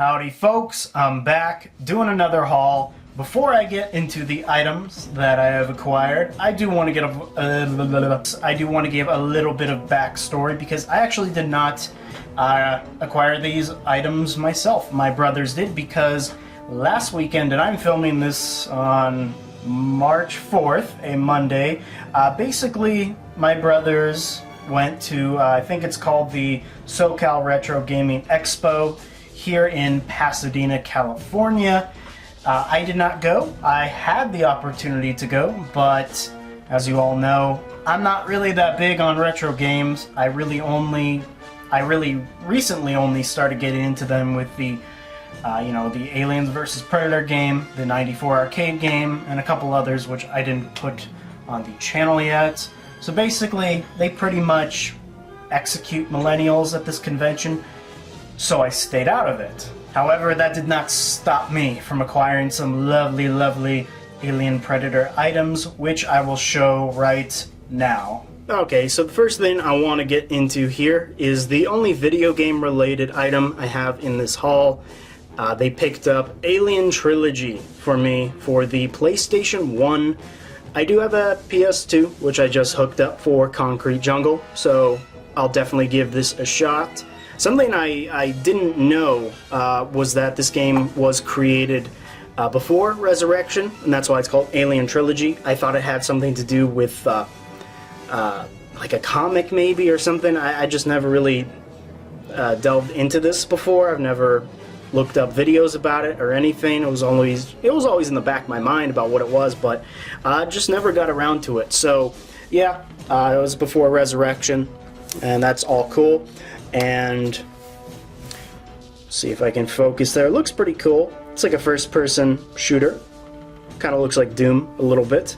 Howdy folks, I'm back doing another haul. Before I get into the items that I have acquired, I do want to give a little bit of backstory because I actually did not acquire these items myself. My brothers did because last weekend, and I'm filming this on March 4th, a Monday, basically my brothers went to, I think it's called the SoCal Retro Gaming Expo here in Pasadena, California. I did not go. I had the opportunity to go, but as you all know, I'm not really that big on retro games. I really recently only started getting into them with the the Aliens vs. Predator game, the 94 arcade game, and a couple others which I didn't put on the channel yet. So basically, they pretty much execute millennials at this convention, so I stayed out of it. However, that did not stop me from acquiring some lovely Alien Predator items, which I will show right now. Okay, so the first thing I want to get into here is the only video game related item I have in this haul. They picked up Alien Trilogy for me for the PlayStation 1. I do have a PS2, which I just hooked up for Concrete Jungle, so I'll definitely give this a shot. Something I didn't know was that this game was created before Resurrection, and that's why it's called Alien Trilogy. I thought it had something to do with like a comic maybe or something. I just never really delved into this before. I've never looked up videos about it or anything. It was always in the back of my mind about what it was, but I just never got around to it. So yeah, it was before Resurrection, and that's all cool. And see if I can focus there. It looks pretty cool. It's like a first-person shooter. Kind of looks like Doom a little bit.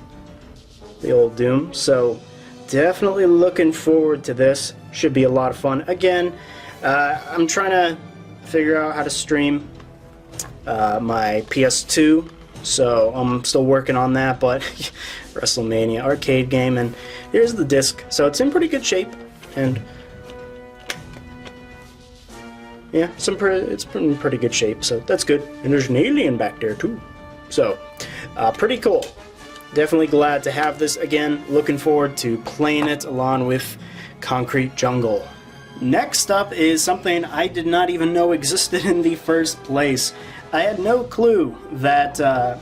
The old Doom. So definitely looking forward to this. Should be a lot of fun. Again, I'm trying to figure out how to stream my PS2, so I'm still working on that, but WrestleMania arcade game, and here's the disc. So it's in pretty good shape, and yeah, it's in pretty good shape, so that's good. And there's an alien back there too. So, pretty cool. Definitely glad to have this again. Looking forward to playing it along with Concrete Jungle. Next up is something I did not even know existed in the first place. I had no clue that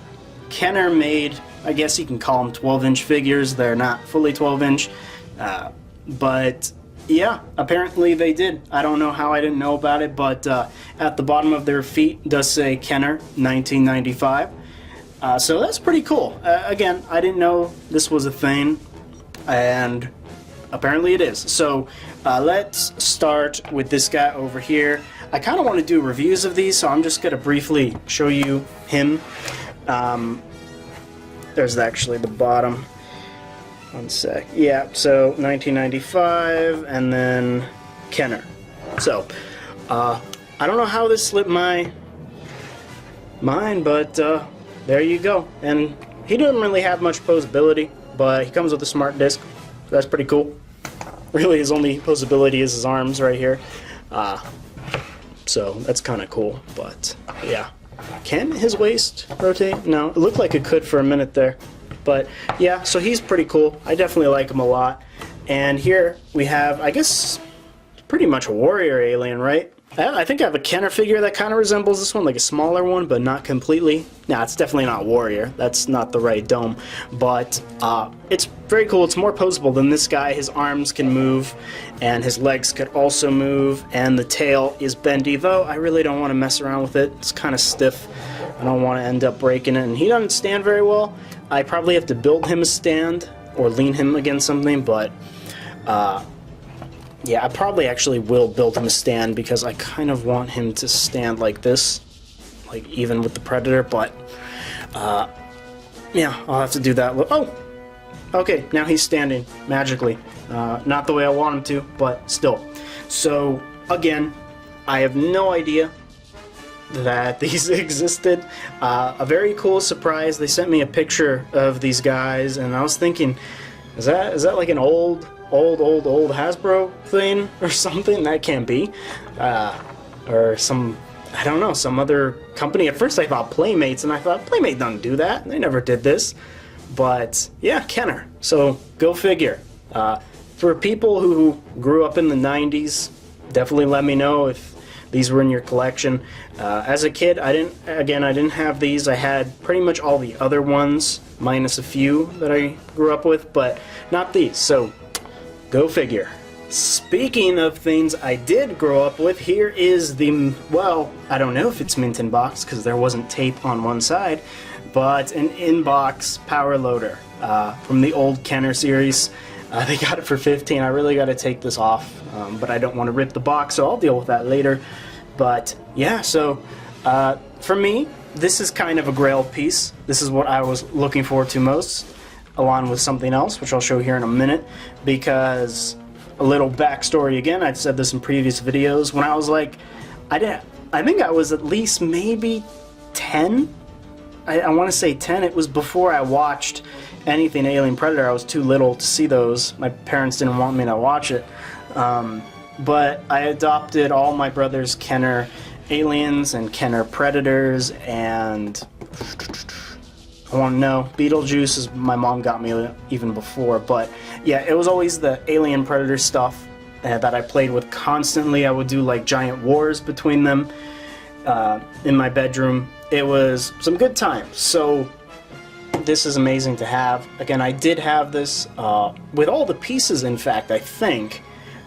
Kenner made, I guess you can call them 12-inch figures. They're not fully 12-inch, but yeah, apparently they did. I don't know how I didn't know about it, but at the bottom of their feet does say Kenner 1995. So that's pretty cool. Again, I didn't know this was a thing, and apparently it is. So let's start with this guy over here. I kind of want to do reviews of these, so I'm just going to briefly show you him. There's actually the bottom. One sec. Yeah, so 1995, and then Kenner. So, I don't know how this slipped my mind, but there you go. And he doesn't really have much posability, but he comes with a smart disc. That's pretty cool. Really, his only posability is his arms right here. So that's kind of cool, but yeah. Can his waist rotate? No, it looked like it could for a minute there. But yeah, so he's pretty cool. I definitely like him a lot. And here we have, I guess, pretty much a warrior alien, right? I think I have a Kenner figure that kind of resembles this one, like a smaller one, but not completely. Nah, it's definitely not warrior. That's not the right dome. But it's very cool. It's more posable than this guy. His arms can move, and his legs could also move, and the tail is bendy, though I really don't want to mess around with it. It's kind of stiff. I don't want to end up breaking it, and he doesn't stand very well. I probably have to build him a stand or lean him against something, but yeah, I probably actually will build him a stand because I kind of want him to stand like this, like even with the Predator, but yeah, I'll have to do that. Oh, okay, now he's standing magically. Not the way I want him to, but still. So, again, I have no idea that these existed. A very cool surprise. They sent me a picture of these guys, and I was thinking, is that like an old Hasbro thing or something? That can't be. Or some I don't know, some other company. At first I thought Playmates, and I thought Playmate doesn't do that. They never did this. But yeah, Kenner. So go figure. For people who grew up in the 90s, definitely let me know if these were in your collection. As a kid, I didn't have these. I had pretty much all the other ones, minus a few that I grew up with, but not these. So go figure. Speaking of things I did grow up with, here is the, well, I don't know if it's mint in box because there wasn't tape on one side, but an in-box power loader from the old Kenner series. They got it for $15. I really got to take this off, but I don't want to rip the box, so I'll deal with that later. But yeah, so for me, this is kind of a grail piece. This is what I was looking forward to most, along with something else, which I'll show here in a minute, because a little backstory again, I've said this in previous videos, when I was like, I think I was at least maybe 10. I want to say 10. It was before I watched anything Alien Predator. I was too little to see those. My parents didn't want me to watch it. But I adopted all my brother's Kenner Aliens and Kenner Predators, and I want to know, Beetlejuice is my mom got me even before, but yeah, it was always the Alien Predator stuff that I played with constantly. I would do like giant wars between them in my bedroom. It was some good times. So this is amazing to have. Again, I did have this with all the pieces, in fact, I think.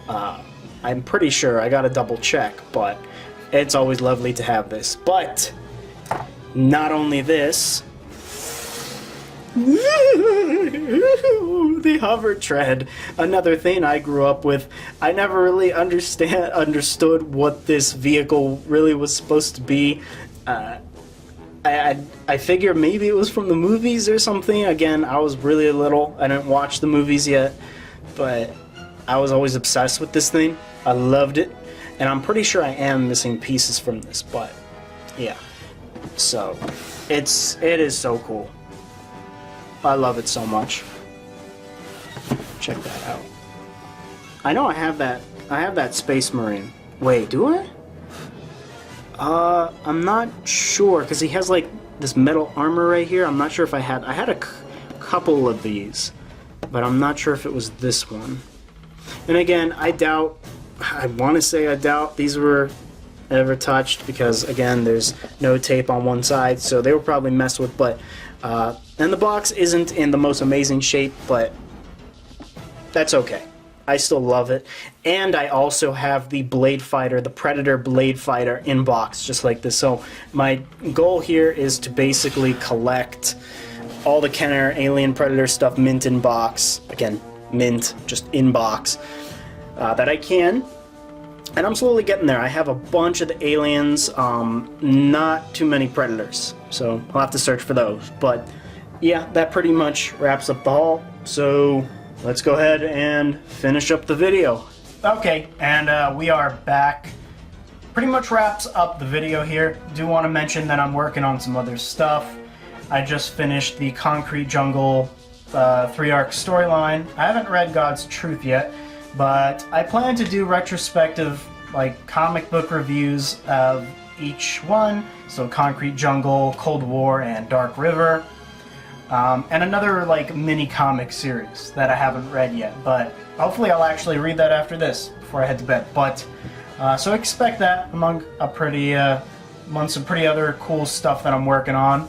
I'm pretty sure, I gotta double check, but it's always lovely to have this. But not only this, the hover tread, another thing I grew up with. I never really understood what this vehicle really was supposed to be. I figure maybe it was from the movies or something. Again, I was really little. I didn't watch the movies yet, but I was always obsessed with this thing. I loved it, and I'm pretty sure I am missing pieces from this, but yeah. So it is so cool. I love it so much. Check that out. I know I have that Space Marine. Wait, do I? I'm not sure, because he has like this metal armor right here. I'm not sure if I had a couple of these, but I'm not sure if it was this one. And again, I want to say I doubt these were ever touched, because again, there's no tape on one side, so they were probably messed with. But and the box isn't in the most amazing shape, but that's okay. I still love it. And I also have the Blade Fighter, the Predator Blade Fighter in box, just like this. So my goal here is to basically collect all the Kenner Alien Predator stuff mint in box. Again, mint, just in box, that I can. And I'm slowly getting there. I have a bunch of the Aliens, not too many Predators. So I'll have to search for those. But yeah, that pretty much wraps up the haul. So let's go ahead and finish up the video. Okay, and we are back. Pretty much wraps up the video here. Do want to mention that I'm working on some other stuff. I just finished the Concrete Jungle 3-arc storyline. I haven't read God's Truth yet, but I plan to do retrospective, like, comic book reviews of each one. So Concrete Jungle, Cold War, and Dark River. And another like mini comic series that I haven't read yet, but hopefully I'll actually read that after this before I head to bed. But so expect that among some pretty other cool stuff that I'm working on.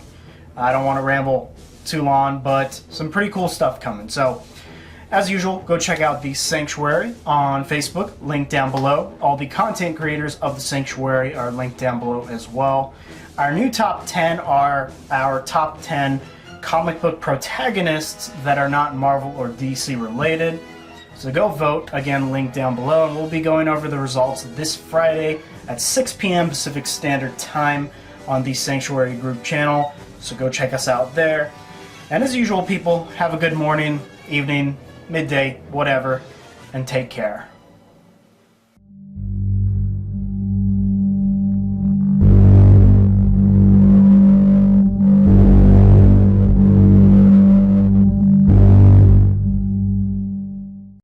I don't want to ramble too long, but some pretty cool stuff coming. So as usual, go check out the Sanctuary on Facebook, link down below. All the content creators of the Sanctuary are linked down below as well. Our new top 10 are our top 10 comic book protagonists that are not Marvel or DC related. So go vote, again linked down below, and we'll be going over the results this Friday at 6 p.m. Pacific Standard Time on the Sanctuary group channel. So go check us out there. And as usual, people, have a good morning, evening, midday, whatever, and take care.